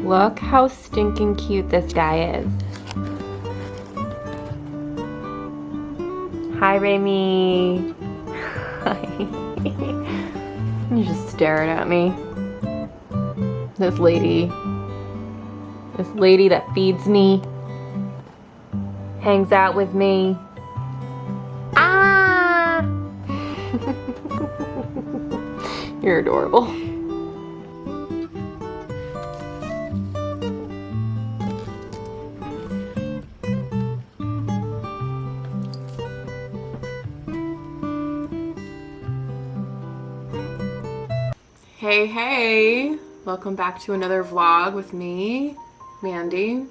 Look how stinking cute this guy is. Hi, Remy. Hi. You're just staring at me. This lady that feeds me, hangs out with me. Ah! You're adorable. Hey, welcome back to another vlog with me, Mandee.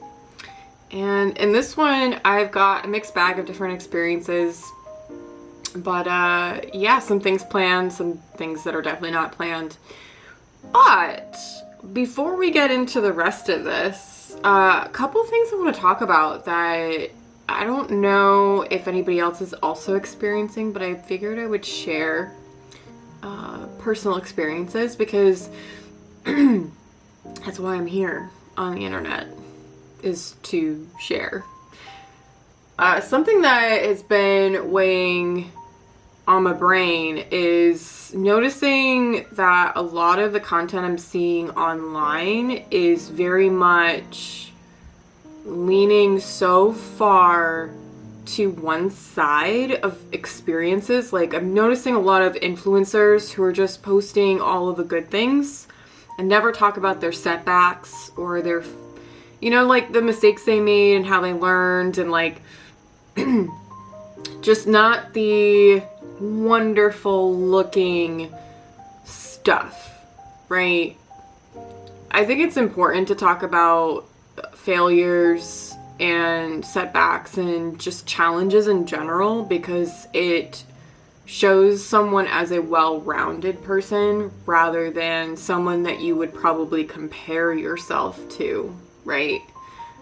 And in this one, I've got a mixed bag of different experiences, but yeah, some things planned, some things that are definitely not planned. But before we get into the rest of this, a couple of things I want to talk about that I don't know if anybody else is also experiencing, but I figured I would share personal experiences because that's why I'm here on the internet, is to share. Something that has been weighing on my brain is noticing that a lot of the content I'm seeing online is very much leaning so far to one side of experiences. Like, I'm noticing a lot of influencers who are just posting all of the good things and never talk about their setbacks or their, you know, like the mistakes they made and how they learned, and like just not the wonderful looking stuff, right? I think it's important to talk about failures and setbacks and just challenges in general, because it shows someone as a well-rounded person rather than someone that you would probably compare yourself to, right?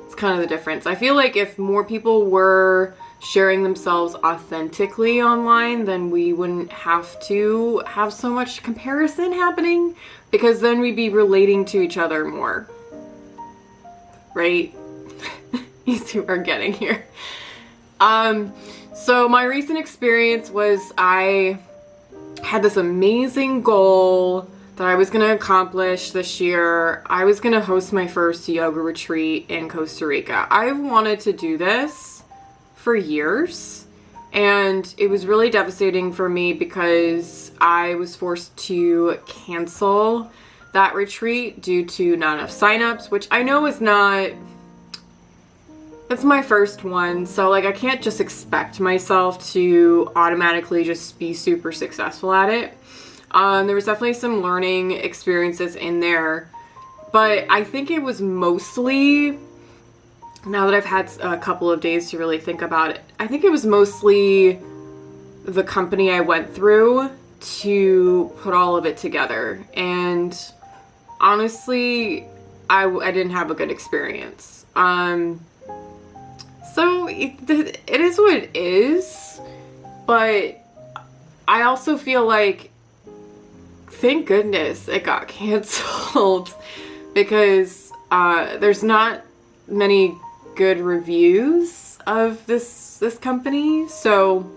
It's kind of the difference. I feel like if more people were sharing themselves authentically online, then we wouldn't have to have so much comparison happening, because then we'd be relating to each other more, right? You see where I'm getting here. So my recent experience was I had this amazing goal that I was going to accomplish this year. I was going to host my first yoga retreat in Costa Rica. I've wanted to do this for years, and it was really devastating for me because I was forced to cancel that retreat due to not enough signups, which I know is not... It's my first one, so like I can't just expect myself to automatically just be super successful at it. There was definitely some learning experiences in there, but I think it was mostly, now that I've had a couple of days to really think about it, I think it was mostly the company I went through to put all of it together. And honestly, I didn't have a good experience. So it is what it is, but I also feel like, thank goodness it got canceled, because there's not many good reviews of this company. So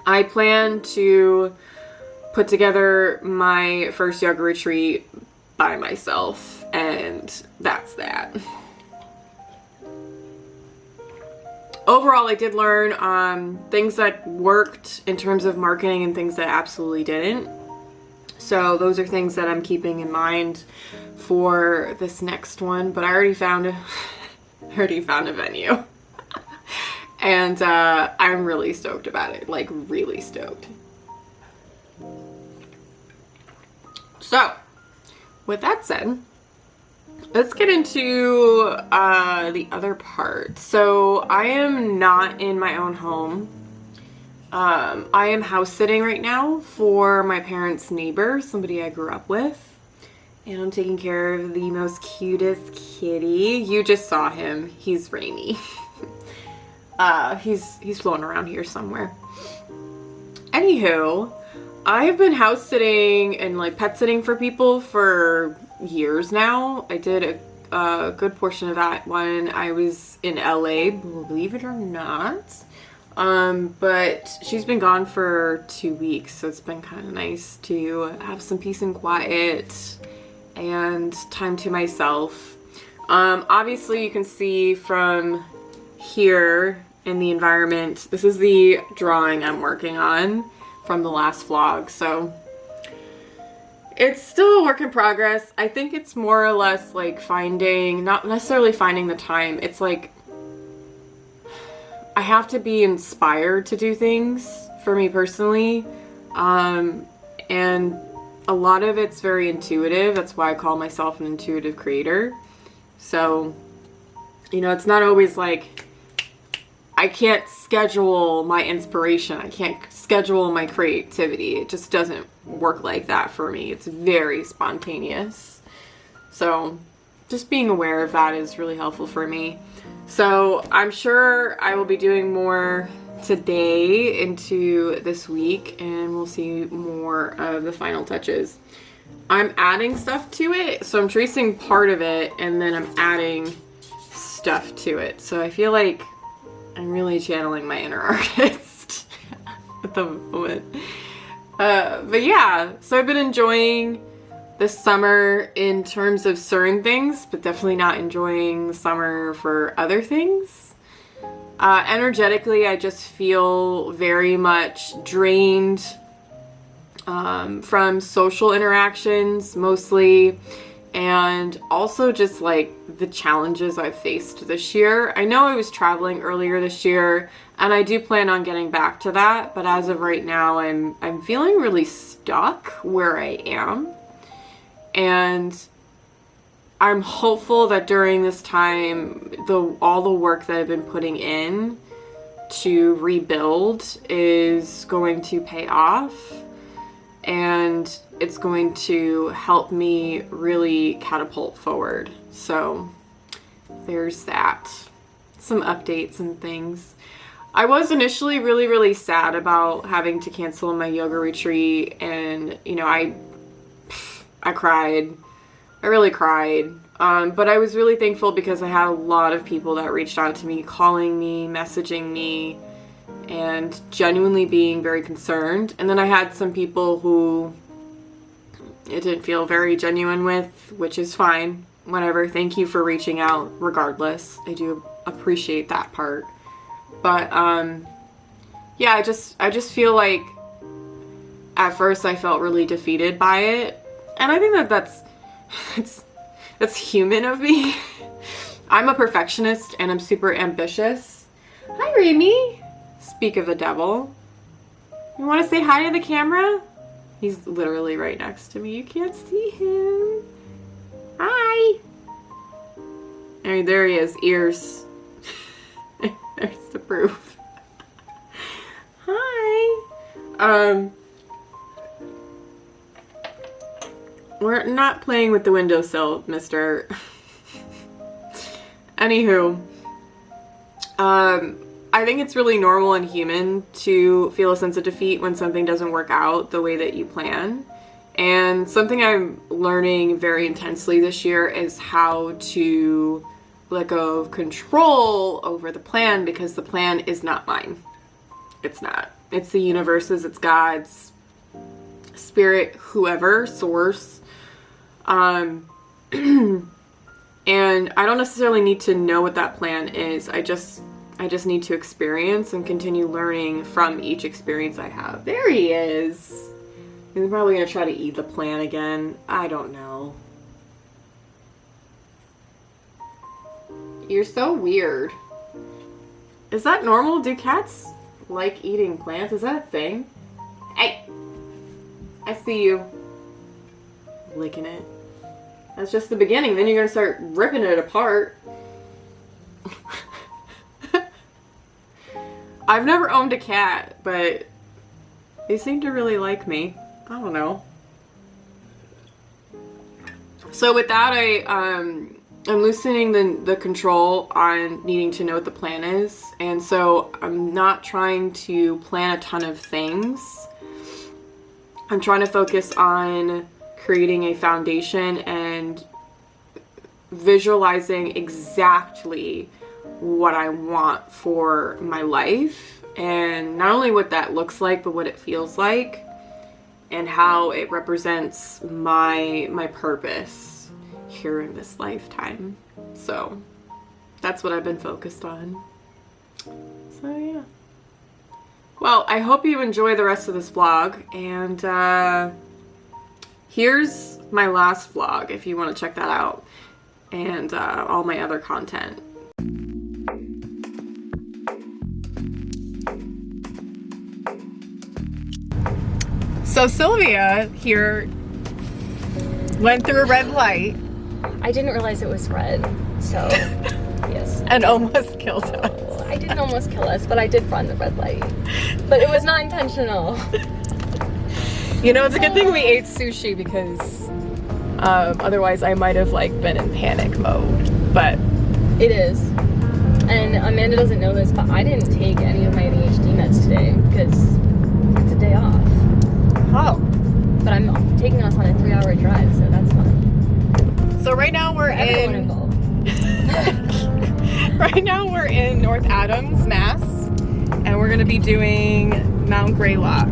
I plan to put together my first yoga retreat by myself, and that's that. Overall, I did learn things that worked in terms of marketing and things that absolutely didn't. So those are things that I'm keeping in mind for this next one. But I already found a venue, and I'm really stoked about it. Like, really stoked. So, with that said, let's get into the other part. So I am not in my own home. I am house sitting right now for my parents' neighbor, somebody I grew up with. And I'm taking care of the most cutest kitty. You just saw him. He's Remy. He's floating around here somewhere. Anywho, I've been house sitting and like pet sitting for people for years now. I did a good portion of that when I was in LA, believe it or not. But she's been gone for 2 weeks, so it's been kind of nice to have some peace and quiet and time to myself. Obviously you can see from here in the environment, this is the drawing I'm working on from the last vlog, so it's still a work in progress. I think it's more or less like not necessarily finding the time. It's like I have to be inspired to do things for me personally. And a lot of it's very intuitive. That's why I call myself an intuitive creator. So, you know, it's not always like I can't schedule my inspiration. I can't schedule my creativity. It just doesn't work like that for me. It's very spontaneous. So just being aware of that is really helpful for me. So I'm sure I will be doing more today into this week, and we'll see more of the final touches. I'm adding stuff to it. So I'm tracing part of it and then I'm adding stuff to it. So I feel like I'm really channeling my inner artist at the moment. But yeah, so I've been enjoying the summer in terms of certain things, but definitely not enjoying the summer for other things. Energetically, I just feel very much drained from social interactions mostly, and also just like the challenges I've faced this year. I know I was traveling earlier this year, and I do plan on getting back to that, but as of right now, I'm feeling really stuck where I am. And I'm hopeful that during this time, all the work that I've been putting in to rebuild is going to pay off, and it's going to help me really catapult forward. So there's that. Some updates and things. I was initially really, really sad about having to cancel my yoga retreat, and you know, I cried. I really cried. But I was really thankful because I had a lot of people that reached out to me, calling me, messaging me, and genuinely being very concerned. And then I had some people who it didn't feel very genuine with, which is fine. Whatever. Thank you for reaching out regardless. I do appreciate that part. But yeah, I just feel like at first I felt really defeated by it. And I think that's human of me. I'm a perfectionist and I'm super ambitious. Hi, Remy. Speak of the devil. You want to say hi to the camera? He's literally right next to me. You can't see him. Hi. There he is. Ears. There's the proof. Hi. We're not playing with the windowsill, mister. Anywho, I think it's really normal and human to feel a sense of defeat when something doesn't work out the way that you plan. And something I'm learning very intensely this year is how to let go of control over the plan, because the plan is not mine. It's not. It's the universe's, it's God's, spirit, whoever, source. And I don't necessarily need to know what that plan is. I just need to experience and continue learning from each experience I have. There he is. He's probably going to try to eat the plant again. I don't know. You're so weird. Is that normal? Do cats like eating plants? Is that a thing? Hey! I see you. Licking it. That's just the beginning. Then you're going to start ripping it apart. I've never owned a cat, but they seem to really like me. I don't know. So with that, I'm loosening the control on needing to know what the plan is. And so I'm not trying to plan a ton of things. I'm trying to focus on creating a foundation and visualizing exactly what I want for my life, and not only what that looks like, but what it feels like and how it represents my purpose here in this lifetime. So that's what I've been focused on. So yeah. Well, I hope you enjoy the rest of this vlog, and here's my last vlog if you want to check that out, and all my other content. So Sylvia here went through a red light. I didn't realize it was red, so yes. And almost killed us. I didn't almost kill us, but I did run the red light. But it was not intentional. You know, it's a good thing we ate sushi, because otherwise I might have like been in panic mode. But it is. And Amanda doesn't know this, but I didn't take any of my ADHD meds today because it's a day off. oh. But I'm taking us on a 3-hour drive, so that's fun. So right now we're right now we're in North Adams, Mass, and we're gonna be doing Mount Greylock.